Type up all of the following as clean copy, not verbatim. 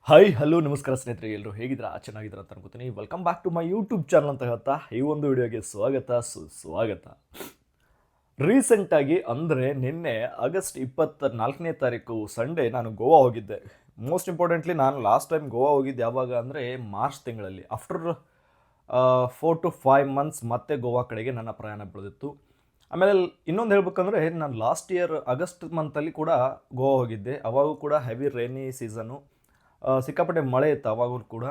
Hi hello ನಮಸ್ಕಾರ ಸ್ನೇಹಿತರೆ, ಎಲ್ಲರೂ ಹೇಗಿದ್ದೀರಾ? ಚೆನ್ನಾಗಿದ್ದೀರಾ ಅಂತ ಅನ್ಕೋತೀನಿ. Welcome back to my YouTube channel ಅಂತ ಹೇಳ್ತಾ ಈ ಒಂದು ವಿಡಿಯೋಗೆ ಸುಸ್ವಾಗತ. ರೀಸೆಂಟಾಗಿ ಅಂದರೆ ನಿನ್ನೆ ಆಗಸ್ಟ್ 24ನೇ ತಾರೀಕು ಸಂಡೇ ನಾನು ಗೋವಾ ಹೋಗಿದ್ದೆ. ಮೋಸ್ಟ್ ಇಂಪಾರ್ಟೆಂಟ್ಲಿ ನಾನು ಲಾಸ್ಟ್ ಟೈಮ್ ಗೋವಾ ಹೋಗಿದ್ದು ಯಾವಾಗ ಅಂದರೆ ಮಾರ್ಚ್ ತಿಂಗಳಲ್ಲಿ. ಆಫ್ಟರ್ 4 to 5 ಮಂತ್ಸ್ ಮತ್ತೆ ಗೋವಾ ಕಡೆಗೆ ನನ್ನ ಪ್ರಯಾಣ ಬೆಳೆದಿತ್ತು. ಆಮೇಲೆ ಇನ್ನೊಂದು ಹೇಳ್ಬೇಕಂದ್ರೆ ನಾನು ಲಾಸ್ಟ್ ಇಯರ್ ಆಗಸ್ಟ್ ಮಂತಲ್ಲಿ ಕೂಡ ಗೋವಾ ಹೋಗಿದ್ದೆ. ಅವಾಗೂ ಕೂಡ ಹೆವಿ ರೈನಿ ಸೀಸನು, ಸಿಕ್ಕಾಪಟ್ಟೆ ಮಳೆ ಇತ್ತು ಅವಾಗಲೂ ಕೂಡ.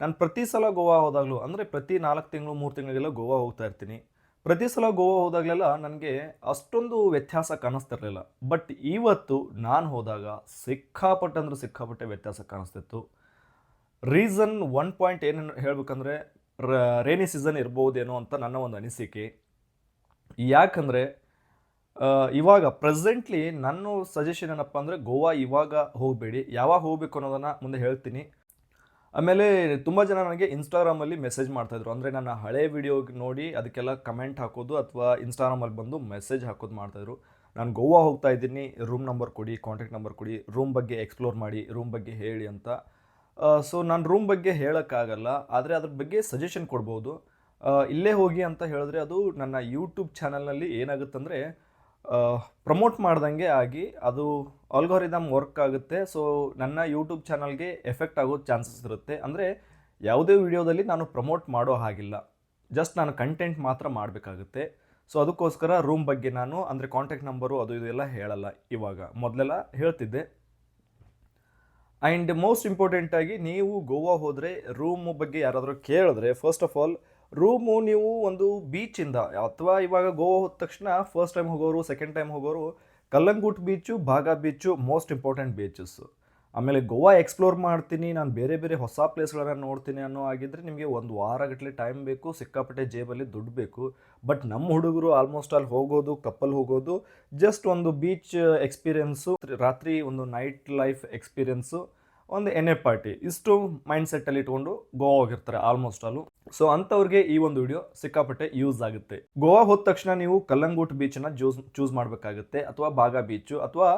ನಾನು ಪ್ರತಿ ಸಲ ಗೋವಾ ಹೋದಾಗಲೂ ಅಂದರೆ ಪ್ರತಿ 4 ತಿಂಗಳು 3 ತಿಂಗಳಿಗೆಲ್ಲ ಗೋವಾ ಹೋಗ್ತಾ ಇರ್ತೀನಿ. ಪ್ರತಿ ಸಲ ಗೋವಾ ಹೋದಾಗಲೆಲ್ಲ ನನಗೆ ಅಷ್ಟೊಂದು ವ್ಯತ್ಯಾಸ ಕಾಣಿಸ್ತಿರಲಿಲ್ಲ. ಬಟ್ ಇವತ್ತು ನಾನು ಹೋದಾಗ ಸಿಕ್ಕಾಪಟ್ಟೆ ಅಂದರೆ ಸಿಕ್ಕಾಪಟ್ಟೆ ವ್ಯತ್ಯಾಸ ಕಾಣಿಸ್ತಿತ್ತು. ರೀಸನ್ ಒನ್ ಪಾಯಿಂಟ್ ಏನು ಹೇಳ್ಬೇಕಂದ್ರೆ ರೇನಿ ಸೀಸನ್ ಇರ್ಬೋದೇನೋ ಅಂತ ನನ್ನ ಒಂದು ಅನಿಸಿಕೆ. ಯಾಕಂದರೆ ಇವಾಗ ಪ್ರೆಸೆಂಟ್ಲಿ ನನ್ನ ಸಜೆಷನ್ ಏನಪ್ಪ ಅಂದರೆ ಗೋವಾ ಇವಾಗ ಹೋಗಬೇಡಿ, ಯಾವಾಗ ಹೋಗಬೇಕು ಅನ್ನೋದನ್ನು ಮುಂದೆ ಹೇಳ್ತೀನಿ. ಆಮೇಲೆ ತುಂಬ ಜನ ನನಗೆ ಇನ್ಸ್ಟಾಗ್ರಾಮಲ್ಲಿ ಮೆಸೇಜ್ ಮಾಡ್ತಾಯಿದ್ರು, ಅಂದರೆ ನನ್ನ ಹಳೆ ವಿಡಿಯೋ ನೋಡಿ ಅದಕ್ಕೆಲ್ಲ ಕಮೆಂಟ್ ಹಾಕೋದು ಅಥವಾ ಇನ್ಸ್ಟಾಗ್ರಾಮಲ್ಲಿ ಬಂದು ಮೆಸೇಜ್ ಹಾಕೋದು ಮಾಡ್ತಾಯಿದ್ರು. ನಾನು ಗೋವಾ ಹೋಗ್ತಾ ಇದ್ದೀನಿ, ರೂಮ್ ನಂಬರ್ ಕೊಡಿ, ಕಾಂಟ್ಯಾಕ್ಟ್ ನಂಬರ್ ಕೊಡಿ, ರೂಮ್ ಬಗ್ಗೆ ಎಕ್ಸ್ಪ್ಲೋರ್ ಮಾಡಿ, ರೂಮ್ ಬಗ್ಗೆ ಹೇಳಿ ಅಂತ. ಸೊ ನಾನು ರೂಮ್ ಬಗ್ಗೆ ಹೇಳೋಕ್ಕಾಗಲ್ಲ, ಆದರೆ ಅದ್ರ ಬಗ್ಗೆ ಸಜೆಷನ್ ಕೊಡ್ಬೋದು. ಇಲ್ಲೇ ಹೋಗಿ ಅಂತ ಹೇಳಿದ್ರೆ ಅದು ನನ್ನ ಯೂಟ್ಯೂಬ್ ಚಾನಲ್ನಲ್ಲಿ ಏನಾಗುತ್ತಂದರೆ ಪ್ರಮೋಟ್ ಮಾಡ್ದಂಗೆ ಆಗಿ ಅದು ಆಲ್ಗೋರಿದಮ್ ವರ್ಕ್ ಆಗುತ್ತೆ. ಸೊ ನನ್ನ ಯೂಟ್ಯೂಬ್ ಚಾನಲ್ಗೆ ಎಫೆಕ್ಟ್ ಆಗೋ ಚಾನ್ಸಸ್ ಇರುತ್ತೆ. ಅಂದರೆ ಯಾವುದೇ ವಿಡಿಯೋದಲ್ಲಿ ನಾನು ಪ್ರಮೋಟ್ ಮಾಡೋ ಹಾಗಿಲ್ಲ, ಜಸ್ಟ್ ನಾನು ಕಂಟೆಂಟ್ ಮಾತ್ರ ಮಾಡಬೇಕಾಗುತ್ತೆ. ಸೊ ಅದಕ್ಕೋಸ್ಕರ ರೂಮ್ ಬಗ್ಗೆ ನಾನು ಅಂದರೆ ಕಾಂಟ್ಯಾಕ್ಟ್ ನಂಬರು ಅದು ಇದೆಲ್ಲ ಹೇಳಲ್ಲ. ಇವಾಗ ಮೊದಲೆಲ್ಲ ಹೇಳ್ತಿದ್ದೆ. ಆ್ಯಂಡ್ ಮೋಸ್ಟ್ ಇಂಪಾರ್ಟೆಂಟಾಗಿ ನೀವು ಗೋವಾ ಹೋದರೆ ರೂಮ್ ಬಗ್ಗೆ ಯಾರಾದರೂ ಕೇಳಿದ್ರೆ ಫಸ್ಟ್ ಆಫ್ ಆಲ್ ರೂಮು ನೀವು ಒಂದು ಬೀಚಿಂದ ಅಥವಾ ಇವಾಗ ಗೋವಾ ಹೋದ ತಕ್ಷಣ ಫಸ್ಟ್ ಟೈಮ್ ಹೋಗೋರು, ಸೆಕೆಂಡ್ ಟೈಮ್ ಹೋಗೋರು Calangute beach, Baga beach most important beaches. ಆಮೇಲೆ ಗೋವಾ ಎಕ್ಸ್ಪ್ಲೋರ್ ಮಾಡ್ತೀನಿ, ನಾನು ಬೇರೆ ಬೇರೆ ಹೊಸ ಪ್ಲೇಸ್ಗಳನ್ನು ನೋಡ್ತೀನಿ ಅನ್ನೋ ಆಗಿದ್ದರೆ ನಿಮಗೆ ಒಂದು ವಾರಗಟ್ಟಲೆ ಟೈಮ್ ಬೇಕು, ಸಿಕ್ಕಾಪಟ್ಟೆ ಜೇಬಲ್ಲಿ ದುಡ್ಡು ಬೇಕು. ಬಟ್ ನಮ್ಮ ಹುಡುಗರು ಆಲ್ಮೋಸ್ಟ್ ಅಲ್ಲಿ ಹೋಗೋದು, ಕಪ್ಪಲ್ ಹೋಗೋದು, ಜಸ್ಟ್ ಒಂದು ಬೀಚ್ ಎಕ್ಸ್ಪೀರಿಯೆನ್ಸು, ರಾತ್ರಿ ಒಂದು ನೈಟ್ ಲೈಫ್ ಎಕ್ಸ್ಪೀರಿಯೆನ್ಸು, ಒಂದು ಎನ್ಎ ಪಾರ್ಟಿ, ಇಷ್ಟು ಮೈಂಡ್ ಸೆಟ್ಟಲ್ಲಿ ಇಟ್ಕೊಂಡು ಗೋವಾ ಹೋಗಿರ್ತಾರೆ ಆಲ್ಮೋಸ್ಟ್ ಅಲ್ಲೂ. ಸೊ ಅಂಥವ್ರಿಗೆ ಈ ಒಂದು ವಿಡಿಯೋ ಸಿಕ್ಕಾಪಟ್ಟೆ ಯೂಸ್ ಆಗುತ್ತೆ. ಗೋವಾ ಹೋದ ತಕ್ಷಣ ನೀವು ಕಲ್ಲಂಗೂಟ್ ಬೀಚನ್ನು ಚೂಸ್ ಮಾಡಬೇಕಾಗುತ್ತೆ, ಅಥವಾ ಬಾಗಾ ಬೀಚು, ಅಥವಾ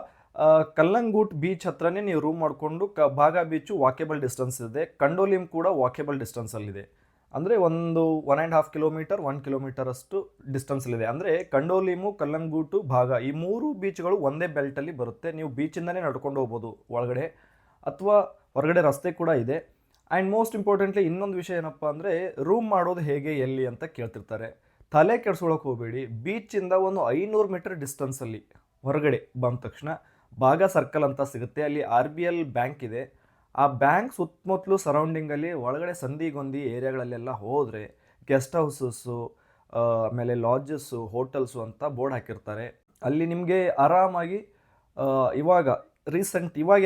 ಕಲ್ಲಂಗೂಟ್ ಬೀಚ್ ಹತ್ರನೇ ನೀವು ರೂಮ್ ಮಾಡಿಕೊಂಡು ಬಾಗಾ ಬೀಚು ವಾಕೇಬಲ್ ಡಿಸ್ಟೆನ್ಸ್ ಇದೆ, ಕಂಡೋಲಿಮ್ ಕೂಡ ವಾಕೇಬಲ್ ಡಿಸ್ಟೆನ್ಸಲ್ಲಿದೆ. ಅಂದರೆ ಒಂದು 1.5 ಕಿಲೋಮೀಟರ್ 1 ಕಿಲೋಮೀಟರ್ ಅಷ್ಟು ಡಿಸ್ಟೆನ್ಸಲ್ಲಿದೆ. ಅಂದರೆ ಕಂಡೋಲಿಮು, ಕಲ್ಲಂಗೂಟು, ಬಾಗಾ ಈ 3 ಬೀಚ್ಗಳು ಒಂದೇ ಬೆಲ್ಟಲ್ಲಿ ಬರುತ್ತೆ. ನೀವು ಬೀಚಿಂದನೇ ನಡ್ಕೊಂಡು ಹೋಗ್ಬೋದು ಒಳಗಡೆ, ಅಥವಾ ಹೊರಗಡೆ ರಸ್ತೆ ಕೂಡ ಇದೆ. ಆ್ಯಂಡ್ ಮೋಸ್ಟ್ ಇಂಪಾರ್ಟೆಂಟ್ಲಿ ಇನ್ನೊಂದು ವಿಷಯ ಏನಪ್ಪ ಅಂದರೆ ರೂಮ್ ಮಾಡೋದು ಹೇಗೆ, ಎಲ್ಲಿ ಅಂತ ಕೇಳ್ತಿರ್ತಾರೆ. ತಲೆ ಕೆಡ್ಸ್ಕೊಳಕ್ಕೆ ಹೋಗಬೇಡಿ. ಬೀಚಿಂದ ಒಂದು 500 ಮೀಟರ್ ಡಿಸ್ಟೆನ್ಸಲ್ಲಿ ಹೊರಗಡೆ ಬಂದ ತಕ್ಷಣ ಬಾಗಾ ಸರ್ಕಲ್ ಅಂತ ಸಿಗುತ್ತೆ. ಅಲ್ಲಿ RBL ಬ್ಯಾಂಕ್ ಇದೆ. ಆ ಬ್ಯಾಂಕ್ ಸುತ್ತಮುತ್ತಲು ಸರೌಂಡಿಂಗಲ್ಲಿ ಒಳಗಡೆ ಸಂದಿಗೊಂದಿ ಏರಿಯಾಗಳಲ್ಲೆಲ್ಲ ಹೋದರೆ ಗೆಸ್ಟ್ ಹೌಸಸ್ಸು, ಆಮೇಲೆ ಲಾಡ್ಜಸ್ಸು, ಹೋಟೆಲ್ಸು ಅಂತ ಬೋರ್ಡ್ ಹಾಕಿರ್ತಾರೆ. ಅಲ್ಲಿ ನಿಮಗೆ ಆರಾಮಾಗಿ ಇವಾಗ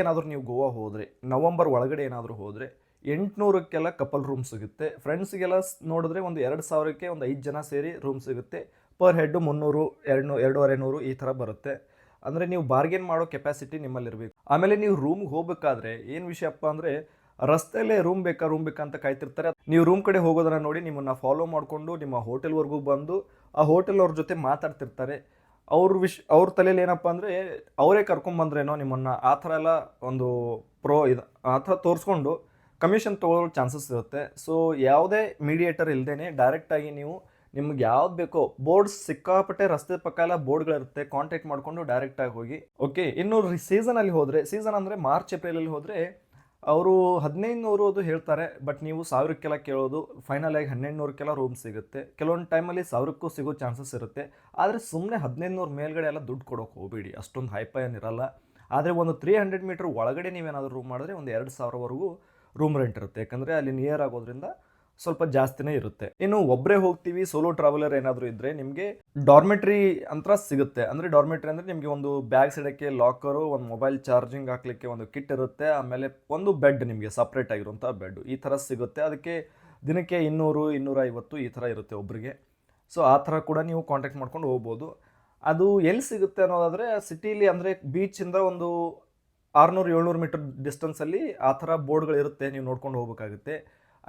ಏನಾದರೂ ನೀವು ಗೋವಾ ಹೋದರೆ, ನವಂಬರ್ ಒಳಗಡೆ ಏನಾದರೂ ಹೋದರೆ 800ಕ್ಕೆಲ್ಲ ಕಪಲ್ ರೂಮ್ ಸಿಗುತ್ತೆ. ಫ್ರೆಂಡ್ಸ್ಗೆಲ್ಲ ನೋಡಿದ್ರೆ ಒಂದು 2000ಕ್ಕೆ ಒಂದು 5 ಜನ ಸೇರಿ ರೂಮ್ ಸಿಗುತ್ತೆ. ಪರ್ ಹೆಡ್ಡು 300, 200 ಈ ಥರ ಬರುತ್ತೆ. ಅಂದರೆ ನೀವು ಬಾರ್ಗೇನ್ ಮಾಡೋ ಕೆಪಾಸಿಟಿ ನಿಮ್ಮಲ್ಲಿರಬೇಕು. ಆಮೇಲೆ ನೀವು ರೂಮ್ಗೆ ಹೋಗಬೇಕಾದ್ರೆ ಏನು ವಿಷಯಪ್ಪ ಅಂದರೆ ರಸ್ತೆಯಲ್ಲೇ ರೂಮ್ ಬೇಕಾ ಅಂತ ಕಾಯ್ತಿರ್ತಾರೆ. ನೀವು ರೂಮ್ ಕಡೆ ಹೋಗೋದನ್ನು ನೋಡಿ ನಿಮ್ಮನ್ನು ಫಾಲೋ ಮಾಡಿಕೊಂಡು ನಿಮ್ಮ ಹೋಟೆಲ್ವರೆಗೂ ಬಂದು ಆ ಹೋಟೆಲ್ ಅವ್ರ ಜೊತೆ ಮಾತಾಡ್ತಿರ್ತಾರೆ. ಅವ್ರ ತಲೆಯಲ್ಲಿ ಏನಪ್ಪ ಅಂದರೆ ಅವರೇ ಕರ್ಕೊಂಬಂದ್ರೇನೋ ನಿಮ್ಮನ್ನು, ಆ ಥರ ಎಲ್ಲ ಒಂದು ಆ ಥರ ತೋರಿಸ್ಕೊಂಡು ಕಮಿಷನ್ ತೊಗೊಳ್ಳೋ ಚಾನ್ಸಸ್ ಇರುತ್ತೆ. ಸೊ ಯಾವುದೇ ಮೀಡಿಯೇಟರ್ ಇಲ್ಲದೇ ಡೈರೆಕ್ಟಾಗಿ ನೀವು ನಿಮ್ಗೆ ಯಾವ್ದು ಬೇಕೋ ಬೋರ್ಡ್ಸ್ ಸಿಕ್ಕಾಪಟ್ಟೆ ರಸ್ತೆ ಪಕ್ಕ ಎಲ್ಲ ಬೋರ್ಡ್ಗಳಿರುತ್ತೆ, ಕಾಂಟ್ಯಾಕ್ಟ್ ಮಾಡಿಕೊಂಡು ಡೈರೆಕ್ಟಾಗಿ ಹೋಗಿ. ಓಕೆ, ಇನ್ನು ಸೀಸನಲ್ಲಿ ಹೋದರೆ, ಸೀಸನ್ ಅಂದರೆ ಮಾರ್ಚ್ ಏಪ್ರಿಲಲ್ಲಿ ಹೋದರೆ ಅವರು 1500 ಅದು ಹೇಳ್ತಾರೆ. ಬಟ್ ನೀವು 1000ಕ್ಕೆಲ್ಲ ಕೇಳೋದು, ಫೈನಲ್ ಆಗಿ 1200ಕ್ಕೆಲ್ಲ ರೂಮ್ ಸಿಗುತ್ತೆ. ಕೆಲವೊಂದು ಟೈಮಲ್ಲಿ 1000ಕ್ಕೂ ಸಿಗೋ ಚಾನ್ಸಸ್ ಇರುತ್ತೆ. ಆದರೆ ಸುಮ್ಮನೆ 1500 ಮೇಲ್ಗಡೆ ಎಲ್ಲ ದುಡ್ಡು ಕೊಡೋಕೆ ಹೋಗಬೇಡಿ, ಅಷ್ಟೊಂದು ಹೈಫೈ ಏನಿರಲ್ಲ. ಆದರೆ ಒಂದು 300 ಮೀಟ್ರ್ ಒಳಗಡೆ ನೀವೇನಾದರೂ ರೂಮ್ ಮಾಡಿದ್ರೆ ಒಂದು 2000ವರೆಗೂ ರೂಮ್ ರೆಂಟ್ ಇರುತ್ತೆ. ಯಾಕಂದರೆ ಅಲ್ಲಿ ನಿಯರ್ ಆಗೋದ್ರಿಂದ ಸ್ವಲ್ಪ ಜಾಸ್ತಿನೇ ಇರುತ್ತೆ. ಇನ್ನು ಒಬ್ಬರೇ ಹೋಗ್ತೀವಿ, ಸೋಲೋ ಟ್ರಾವೆಲರ್ ಏನಾದರೂ ಇದ್ದರೆ ನಿಮಗೆ ಡಾರ್ಮೆಟ್ರಿ ಅಂತ ಸಿಗುತ್ತೆ. ಅಂದರೆ ಡಾರ್ಮೆಟ್ರಿ ಅಂದರೆ ನಿಮಗೆ ಒಂದು ಬ್ಯಾಗ್ ಇಡೋಕ್ಕೆ ಲಾಕರು, ಒಂದು ಮೊಬೈಲ್ ಚಾರ್ಜಿಂಗ್ ಹಾಕಲಿಕ್ಕೆ ಒಂದು ಕಿಟ್ ಇರುತ್ತೆ, ಆಮೇಲೆ ಒಂದು ಬೆಡ್ ನಿಮಗೆ ಸಪ್ರೇಟ್ ಆಗಿರುವಂಥ ಬೆಡ್ ಈ ಥರ ಸಿಗುತ್ತೆ. ಅದಕ್ಕೆ ದಿನಕ್ಕೆ 200, 250 ಈ ಥರ ಇರುತ್ತೆ ಒಬ್ಬರಿಗೆ. ಸೊ ಆ ಥರ ಕೂಡ ನೀವು ಕಾಂಟ್ಯಾಕ್ಟ್ ಮಾಡ್ಕೊಂಡು ಹೋಗ್ಬೋದು. ಅದು ಎಲ್ಲಿ ಸಿಗುತ್ತೆ ಅನ್ನೋದಾದರೆ ಸಿಟೀಲಿ, ಅಂದರೆ ಬೀಚಿಂದ ಒಂದು 600-700 ಮೀಟರ್ ಡಿಸ್ಟೆನ್ಸಲ್ಲಿ ಆ ಥರ ಬೋರ್ಡ್ಗಳಿರುತ್ತೆ, ನೀವು ನೋಡ್ಕೊಂಡು ಹೋಗಬೇಕಾಗುತ್ತೆ.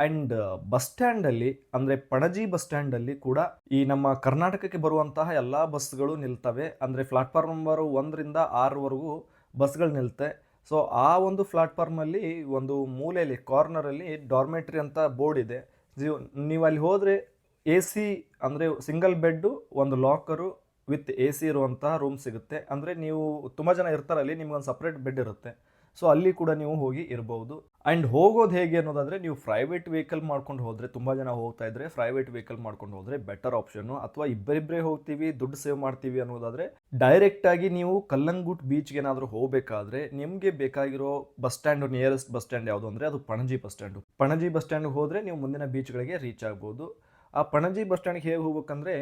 ಆ್ಯಂಡ್ ಬಸ್ ಸ್ಟ್ಯಾಂಡಲ್ಲಿ, ಅಂದರೆ ಪಣಜಿ ಬಸ್ ಸ್ಟ್ಯಾಂಡಲ್ಲಿ ಕೂಡ ಈ ನಮ್ಮ ಕರ್ನಾಟಕಕ್ಕೆ ಬರುವಂತಹ ಎಲ್ಲ ಬಸ್ಗಳು ನಿಲ್ತವೆ. ಅಂದರೆ ಪ್ಲಾಟ್ಫಾರ್ಮ್ ನಂಬರ್ 1ರಿಂದ 6ವರೆಗೂ ಬಸ್ಗಳು ನಿಲ್ತೆ. ಸೊ ಆ ಒಂದು ಪ್ಲಾಟ್ಫಾರ್ಮಲ್ಲಿ ಒಂದು ಮೂಲೆಯಲ್ಲಿ ಕಾರ್ನರಲ್ಲಿ ಡಾರ್ಮೆಟ್ರಿ ಅಂತ ಬೋರ್ಡ್ ಇದೆ. ನೀವು ಅಲ್ಲಿ ಹೋದರೆ ಎ ಸಿ ಅಂದರೆ ಸಿಂಗಲ್ ಬೆಡ್ಡು, ಒಂದು ಲಾಕರು ವಿತ್ ಎ ಸಿ ಇರುವಂತಹ ರೂಮ್ ಸಿಗುತ್ತೆ. ಅಂದರೆ ನೀವು ತುಂಬ ಜನ ಇರ್ತಾರಲ್ಲಿ, ನಿಮ್ಗೊಂದು ಸಪ್ರೇಟ್ ಬೆಡ್ ಇರುತ್ತೆ. ಸೊ ಅಲ್ಲಿ ಕೂಡ ನೀವು ಹೋಗಿ ಇರ್ಬೋದು. ಆ್ಯಂಡ್ ಹೋಗೋದು ಹೇಗೆ ಅನ್ನೋದಾದರೆ, ನೀವು ಪ್ರೈವೇಟ್ ವೆಹಿಕಲ್ ಮಾಡ್ಕೊಂಡು ಹೋದರೆ, ತುಂಬ ಜನ ಹೋಗ್ತಾ ಇದ್ದರೆ ಪ್ರೈವೇಟ್ ವೆಹಿಕಲ್ ಮಾಡ್ಕೊಂಡು ಹೋದರೆ ಬೆಟರ್ ಆಪ್ಷನ್ನು. ಅಥವಾ ಇಬ್ಬರಿಬ್ಬರೇ ಹೋಗ್ತೀವಿ, ದುಡ್ಡು ಸೇವ್ ಮಾಡ್ತೀವಿ ಅನ್ನೋದಾದರೆ ಡೈರೆಕ್ಟಾಗಿ ನೀವು ಕಲ್ಲಂಗುಟ್ ಬೀಚ್ಗೆ ಏನಾದರೂ ಹೋಗಬೇಕಾದ್ರೆ ನಿಮಗೆ ಬೇಕಾಗಿರೋ bus stand, nearest bus stand ಯಾವುದು ಅಂದರೆ ಅದು Panaji bus stand. Panaji bus ಸ್ಟ್ಯಾಂಡ್ಗೆ ಹೋದರೆ ನೀವು ಮುಂದಿನ ಬೀಚ್ಗಳಿಗೆ ರೀಚ್ ಆಗ್ಬೋದು. ಆ ಪಣಜಿ ಬಸ್ ಸ್ಟ್ಯಾಂಡ್ಗೆ ಹೇಗೆ ಹೋಗ್ಬೇಕಂದ್ರೆ,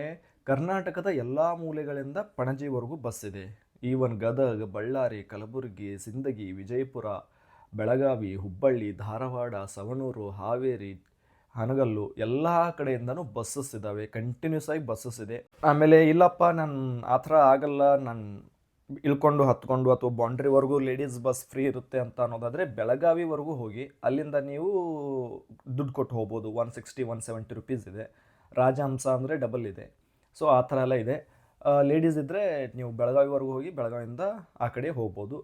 ಕರ್ನಾಟಕದ ಎಲ್ಲ ಮೂಲೆಗಳಿಂದ ಪಣಜಿವರೆಗೂ ಬಸ್ ಇದೆ. ಈವನ್ ಗದಗ, ಬಳ್ಳಾರಿ, ಕಲಬುರಗಿ, ಸಿಂದಗಿ, ವಿಜಯಪುರ, ಬೆಳಗಾವಿ, ಹುಬ್ಬಳ್ಳಿ, ಧಾರವಾಡ, ಸವಣೂರು, ಹಾವೇರಿ, ಹನಗಲ್ಲು ಎಲ್ಲ ಕಡೆಯಿಂದನೂ ಬಸ್ಸಸ್ ಇದ್ದಾವೆ. ಕಂಟಿನ್ಯೂಸ್ ಆಗಿ ಬಸ್ಸಸ್ ಇದೆ. ಆಮೇಲೆ ಇಲ್ಲಪ್ಪ ನಾನು ಆ ಥರ ಆಗಲ್ಲ, ನಾನು ಇಳ್ಕೊಂಡು ಹತ್ಕೊಂಡು ಅಥವಾ ಬೌಂಡ್ರಿವರೆಗೂ ಲೇಡೀಸ್ ಬಸ್ ಫ್ರೀ ಇರುತ್ತೆ ಅಂತ ಅನ್ನೋದಾದರೆ ಬೆಳಗಾವಿವರೆಗೂ ಹೋಗಿ ಅಲ್ಲಿಂದ ನೀವು ದುಡ್ಡು ಕೊಟ್ಟು ಹೋಗ್ಬೋದು. 160 170 ರುಪೀಸ್ ಇದೆ. ರಾಜಹಂಸ ಅಂದರೆ ಡಬಲ್ ಇದೆ. ಸೊ ಆ ಥರ ಎಲ್ಲ ಇದೆ. ಲೇಡೀಸ್ ಇದ್ದರೆ ನೀವು ಬೆಳಗಾವಿವರೆಗೂ ಹೋಗಿ ಬೆಳಗಾವಿಯಿಂದ ಆ ಕಡೆ ಹೋಗ್ಬೋದು.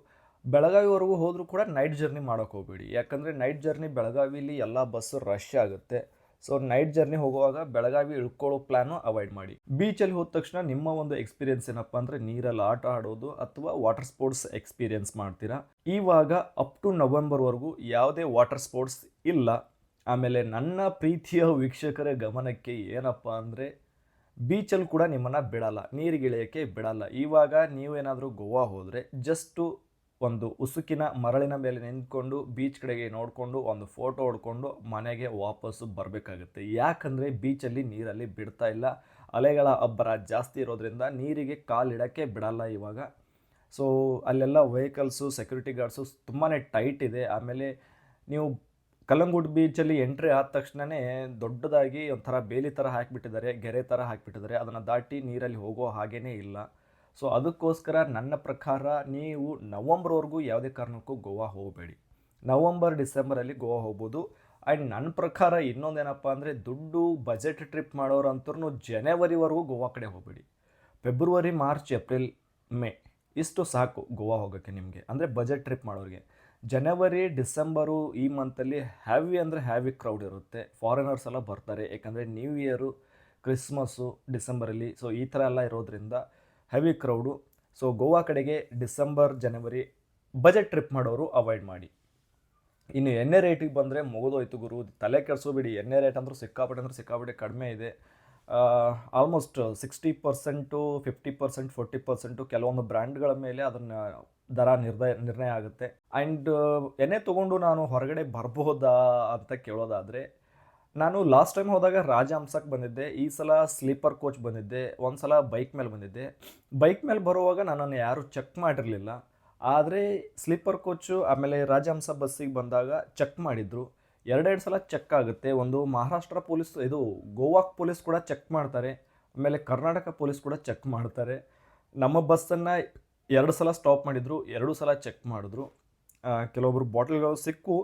ಬೆಳಗಾವಿವರೆಗೂ ಹೋದರೂ ಕೂಡ ನೈಟ್ ಜರ್ನಿ ಮಾಡೋಕ್ಕೆ ಹೋಗಬೇಡಿ. ಯಾಕಂದರೆ ನೈಟ್ ಜರ್ನಿ ಬೆಳಗಾವಿಲಿ ಎಲ್ಲ ಬಸ್ಸು ರಶ್ ಆಗುತ್ತೆ. ಸೊ ನೈಟ್ ಜರ್ನಿ ಹೋಗುವಾಗ ಬೆಳಗಾವಿ ಇಳ್ಕೊಳ್ಳೋ ಪ್ಲ್ಯಾನು ಅವಾಯ್ಡ್ ಮಾಡಿ. ಬೀಚಲ್ಲಿ ಹೋದ ತಕ್ಷಣ ನಿಮ್ಮ ಒಂದು ಎಕ್ಸ್ಪೀರಿಯೆನ್ಸ್ ಏನಪ್ಪ ಅಂದರೆ ನೀರಲ್ಲಿ ಆಟ ಆಡೋದು ಅಥವಾ ವಾಟರ್ ಸ್ಪೋರ್ಟ್ಸ್ ಎಕ್ಸ್ಪೀರಿಯೆನ್ಸ್ ಮಾಡ್ತೀರಾ. ಇವಾಗ ಅಪ್ ಟು ನವೆಂಬರ್ವರೆಗೂ ಯಾವುದೇ ವಾಟರ್ ಸ್ಪೋರ್ಟ್ಸ್ ಇಲ್ಲ. ಆಮೇಲೆ ನನ್ನ ಪ್ರೀತಿಯ ವೀಕ್ಷಕರ ಗಮನಕ್ಕೆ ಏನಪ್ಪ ಅಂದರೆ, ಬೀಚಲ್ಲಿ ಕೂಡ ನಿಮ್ಮನ್ನು ಬಿಡಲ್ಲ, ನೀರಿಗಿಳಿಯೋಕ್ಕೆ ಬಿಡಲ್ಲ. ಇವಾಗ ನೀವೇನಾದರೂ ಗೋವಾ ಹೋದರೆ ಜಸ್ಟು ಒಂದು ಉಸುಕಿನ ಮರಳಿನ ಮೇಲೆ ನಿಂತ್ಕೊಂಡು ಬೀಚ್ ಕಡೆಗೆ ನೋಡಿಕೊಂಡು ಒಂದು ಫೋಟೋ ಹೊಡ್ಕೊಂಡು ಮನೆಗೆ ವಾಪಸ್ಸು ಬರಬೇಕಾಗುತ್ತೆ. ಯಾಕಂದರೆ ಬೀಚಲ್ಲಿ ನೀರಲ್ಲಿ ಬಿಡ್ತಾ ಇಲ್ಲ. ಅಲೆಗಳ ಅಬ್ಬರ ಜಾಸ್ತಿ ಇರೋದ್ರಿಂದ ನೀರಿಗೆ ಕಾಲಿಡೋಕ್ಕೆ ಬಿಡಲ್ಲ ಇವಾಗ. ಸೊ ಅಲ್ಲೆಲ್ಲ ವೆಹಿಕಲ್ಸು, ಸೆಕ್ಯೂರಿಟಿ ಗಾರ್ಡ್ಸು ತುಂಬಾ ಟೈಟ್ ಇದೆ. ಆಮೇಲೆ ನೀವು ಕಲ್ಲಂಗುಟ್ ಬೀಚಲ್ಲಿ ಎಂಟ್ರಿ ಆದ ತಕ್ಷಣವೇ ದೊಡ್ಡದಾಗಿ ಒಂಥರ ಬೇಲಿ ಥರ ಹಾಕಿಬಿಟ್ಟಿದ್ದಾರೆ, ಗೆರೆ ಥರ ಹಾಕಿಬಿಟ್ಟಿದ್ದಾರೆ. ಅದನ್ನು ದಾಟಿ ನೀರಲ್ಲಿ ಹೋಗೋ ಹಾಗೇ ಇಲ್ಲ. ಸೊ ಅದಕ್ಕೋಸ್ಕರ ನನ್ನ ಪ್ರಕಾರ ನೀವು ನವಂಬರ್ವರೆಗೂ ಯಾವುದೇ ಕಾರಣಕ್ಕೂ ಗೋವಾ ಹೋಗಬೇಡಿ. ನವಂಬರ್ ಡಿಸೆಂಬರಲ್ಲಿ ಗೋವಾ ಹೋಗ್ಬೋದು. ಆ್ಯಂಡ್ ನನ್ನ ಪ್ರಕಾರ ಇನ್ನೊಂದೇನಪ್ಪ ಅಂದರೆ, ದುಡ್ಡು ಬಜೆಟ್ ಟ್ರಿಪ್ ಮಾಡೋರಂತೂ ಜನವರಿವರೆಗೂ ಗೋವಾ ಕಡೆ ಹೋಗಬೇಡಿ. ಫೆಬ್ರವರಿ, ಮಾರ್ಚ್, ಏಪ್ರಿಲ್, ಮೇ ಇಷ್ಟು ಸಾಕು ಗೋವಾ ಹೋಗೋಕ್ಕೆ ನಿಮಗೆ, ಅಂದರೆ ಬಜೆಟ್ ಟ್ರಿಪ್ ಮಾಡೋರಿಗೆ. ಜನವರಿ, ಡಿಸೆಂಬರು ಈ ಮಂತಲ್ಲಿ ಹ್ಯಾವಿ ಅಂದರೆ ಹ್ಯಾವಿ ಕ್ರೌಡ್ ಇರುತ್ತೆ. ಫಾರಿನರ್ಸ್ ಎಲ್ಲ ಬರ್ತಾರೆ. ಯಾಕಂದರೆ ನ್ಯೂ ಇಯರು, ಕ್ರಿಸ್ಮಸ್ಸು ಡಿಸೆಂಬರಲ್ಲಿ. ಸೊ ಈ ಥರ ಎಲ್ಲ ಇರೋದ್ರಿಂದ ಹೆವಿ ಕ್ರೌಡು. ಸೊ ಗೋವಾ ಕಡೆಗೆ ಡಿಸೆಂಬರ್, ಜನವರಿ ಬಜೆಟ್ ಟ್ರಿಪ್ ಮಾಡೋರು ಅವಾಯ್ಡ್ ಮಾಡಿ. ಇನ್ನು ಎಣ್ಣೆ ರೇಟಿಗೆ ಬಂದರೆ ಮುಗಿದೋಯ್ತು ಗುರು, ತಲೆ ಕೆಡಿಸೋಬೇಡಿ. ಎಣ್ಣೆ ರೇಟ್ ಅಂದರೂ ಸಿಕ್ಕಾಪಟ್ಟೆ ಕಡಿಮೆ ಇದೆ. ಆಲ್ಮೋಸ್ಟ್ 60%, 50%, 40% ಕೆಲವೊಂದು ಬ್ರ್ಯಾಂಡ್ಗಳ ಮೇಲೆ ಅದನ್ನು ದರ ನಿರ್ಣಯ ಆಗುತ್ತೆ. ಆ್ಯಂಡ್ ಎಣ್ಣೆ ತೊಗೊಂಡು ನಾನು ಹೊರಗಡೆ ಬರಬಹುದಾ ಅಂತ ಕೇಳೋದಾದರೆ, ನಾನು ಲಾಸ್ಟ್ ಟೈಮ್ ಹೋದಾಗ ರಾಜಹಂಸಕ್ಕೆ ಬಂದಿದ್ದೆ. ಈ ಸಲ ಸ್ಲೀಪರ್ ಕೋಚ್ ಬಂದಿದ್ದೆ. ಒಂದು ಸಲ ಬೈಕ್ ಮೇಲೆ ಬಂದಿದ್ದೆ. ಬೈಕ್ ಮೇಲೆ ಬರುವಾಗ ನನ್ನನ್ನು ಯಾರೂ ಚೆಕ್ ಮಾಡಿರಲಿಲ್ಲ. ಆದರೆ ಸ್ಲೀಪರ್ ಕೋಚು ಆಮೇಲೆ ರಾಜಹಂಸ ಬಸ್ಸಿಗೆ ಬಂದಾಗ ಚೆಕ್ ಮಾಡಿದರು. 2 ಸಲ ಚೆಕ್ ಆಗುತ್ತೆ. ಒಂದು ಮಹಾರಾಷ್ಟ್ರ ಪೊಲೀಸ್, ಇದು ಗೋವಾ ಪೊಲೀಸ್ ಕೂಡ ಚೆಕ್ ಮಾಡ್ತಾರೆ. ಆಮೇಲೆ ಕರ್ನಾಟಕ ಪೊಲೀಸ್ ಕೂಡ ಚೆಕ್ ಮಾಡ್ತಾರೆ. ನಮ್ಮ ಬಸ್ಸನ್ನು 2 ಸಲ ಸ್ಟಾಪ್ ಮಾಡಿದರು, 2 ಸಲ ಚೆಕ್ ಮಾಡಿದ್ರು. ಕೆಲವೊಬ್ರು ಬಾಟ್ಲ್ಗಳು ಸಿಕ್ಕು,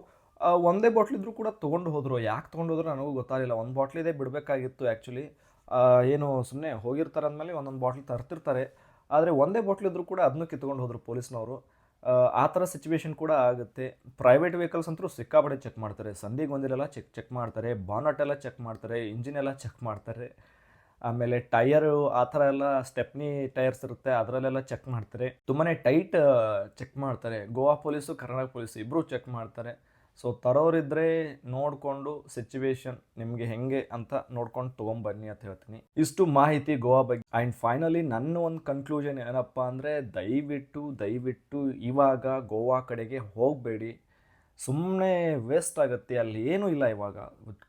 ಒಂದೇ ಬಾಟ್ಲಿದ್ರು ಕೂಡ ತೊಗೊಂಡು ಹೋದರು. ಯಾಕೆ ತೊಗೊಂಡು ಹೋದ್ರು ನನಗೂ ಗೊತ್ತಾಗಲಿಲ್ಲ. ಒಂದು ಬಾಟ್ಲಿದೆ ಬಿಡಬೇಕಾಗಿತ್ತು ಆ್ಯಕ್ಚುಲಿ. ಏನು ಸುಮ್ಮನೆ ಹೋಗಿರ್ತಾರೆ ಅಂದಮೇಲೆ ಒಂದೊಂದು ಬಾಟ್ಲ್ ತರ್ತಿರ್ತಾರೆ. ಆದರೆ ಒಂದೇ ಬಾಟ್ಲಿದ್ರು ಕೂಡ ಅದನ್ನು ಕಿತ್ಕೊಂಡು ಹೋದರು ಪೊಲೀಸ್ನವರು. ಆ ಥರ ಸಿಚುವೇಶನ್ ಕೂಡ ಆಗುತ್ತೆ. ಪ್ರೈವೇಟ್ ವೆಹಿಕಲ್ಸ್ ಅಂತೂ ಸಿಕ್ಕಾಪಟ್ಟೆ ಚೆಕ್ ಮಾಡ್ತಾರೆ. ಸಂದಿಗೆ ಒಂದಿಲೆಲ್ಲ ಚೆಕ್ ಮಾಡ್ತಾರೆ, ಬಾನಟ್ ಎಲ್ಲ ಚೆಕ್ ಮಾಡ್ತಾರೆ, ಇಂಜಿನ್ ಎಲ್ಲ ಚೆಕ್ ಮಾಡ್ತಾರೆ. ಆಮೇಲೆ ಟೈರು ಆ ಥರ ಎಲ್ಲ ಸ್ಟೆಪ್ನಿ ಟೈರ್ಸ್ ಇರುತ್ತೆ, ಅದರಲ್ಲೆಲ್ಲ ಚೆಕ್ ಮಾಡ್ತಾರೆ. ತುಂಬಾ ಟೈಟ್ ಚೆಕ್ ಮಾಡ್ತಾರೆ. ಗೋವಾ ಪೊಲೀಸು, ಕರ್ನಾಟಕ ಪೊಲೀಸು ಇಬ್ಬರು ಚೆಕ್ ಮಾಡ್ತಾರೆ. ಸೊ ತರೋರಿದ್ದರೆ ನೋಡಿಕೊಂಡು ಸಿಚುವೇಶನ್ ನಿಮಗೆ ಹೆಂಗೆ ಅಂತ ನೋಡ್ಕೊಂಡು ತೊಗೊಂಬನ್ನಿ ಅಂತ ಹೇಳ್ತೀನಿ. ಇಷ್ಟು ಮಾಹಿತಿ ಗೋವಾ ಬಗ್ಗೆ. ಆ್ಯಂಡ್ ಫೈನಲಿ ನನ್ನ ಒಂದು ಕನ್ಕ್ಲೂಷನ್ ಏನಪ್ಪ ಅಂದರೆ, ದಯವಿಟ್ಟು ಇವಾಗ ಗೋವಾ ಕಡೆಗೆ ಹೋಗಬೇಡಿ. ಸುಮ್ಮನೆ ವೇಸ್ಟ್ ಆಗುತ್ತೆ. ಅಲ್ಲಿ ಏನೂ ಇಲ್ಲ ಇವಾಗ.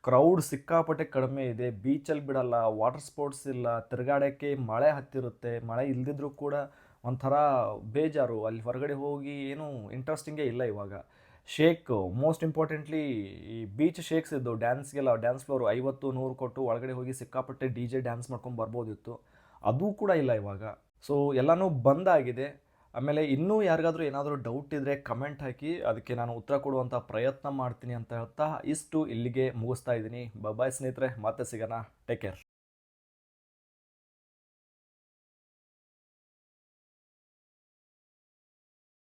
ಕ್ರೌಡ್ ಸಿಕ್ಕಾಪಟ್ಟೆ ಕಡಿಮೆ ಇದೆ. ಬೀಚಲ್ಲಿ ಬಿಡಲ್ಲ, ವಾಟರ್ ಸ್ಪೋರ್ಟ್ಸ್ ಇಲ್ಲ, ತಿರುಗಾಡೋಕ್ಕೆ ಮಳೆ ಹತ್ತಿರುತ್ತೆ. ಮಳೆ ಇಲ್ದಿದ್ರೂ ಕೂಡ ಒಂಥರ ಬೇಜಾರು. ಅಲ್ಲಿ ಹೊರಗಡೆ ಹೋಗಿ ಏನೂ ಇಂಟ್ರೆಸ್ಟಿಂಗೇ ಇಲ್ಲ ಇವಾಗ. ಮೋಸ್ಟ್ ಇಂಪಾರ್ಟೆಂಟ್ಲಿ ಈ ಬೀಚ್ ಶೇಕ್ಸ್ ಇದ್ದು ಡ್ಯಾನ್ಸ್ಗೆಲ್ಲ, ಡ್ಯಾನ್ಸ್ ಫ್ಲೋರು 50-100 ಕೊಟ್ಟು ಒಳಗಡೆ ಹೋಗಿ ಸಿಕ್ಕಾಪಟ್ಟೆ DJ ಡ್ಯಾನ್ಸ್ ಮಾಡ್ಕೊಂಡು ಬರ್ಬೋದಿತ್ತು. ಅದೂ ಕೂಡ ಇಲ್ಲ ಇವಾಗ. ಸೊ ಎಲ್ಲನೂ ಬಂದಾಗಿದೆ. ಆಮೇಲೆ ಇನ್ನೂ ಯಾರಿಗಾದ್ರೂ ಏನಾದರೂ ಡೌಟ್ ಇದ್ದರೆ ಕಮೆಂಟ್ ಹಾಕಿ, ಅದಕ್ಕೆ ನಾನು ಉತ್ತರ ಕೊಡುವಂಥ ಪ್ರಯತ್ನ ಮಾಡ್ತೀನಿ ಅಂತ ಹೇಳ್ತಾ ಇಷ್ಟು ಇಲ್ಲಿಗೆ ಮುಗಿಸ್ತಾ ಇದ್ದೀನಿ. ಬಾಯ್ ಸ್ನೇಹಿತರೆ, ಮತ್ತೆ ಸಿಗೋಣ. Take care.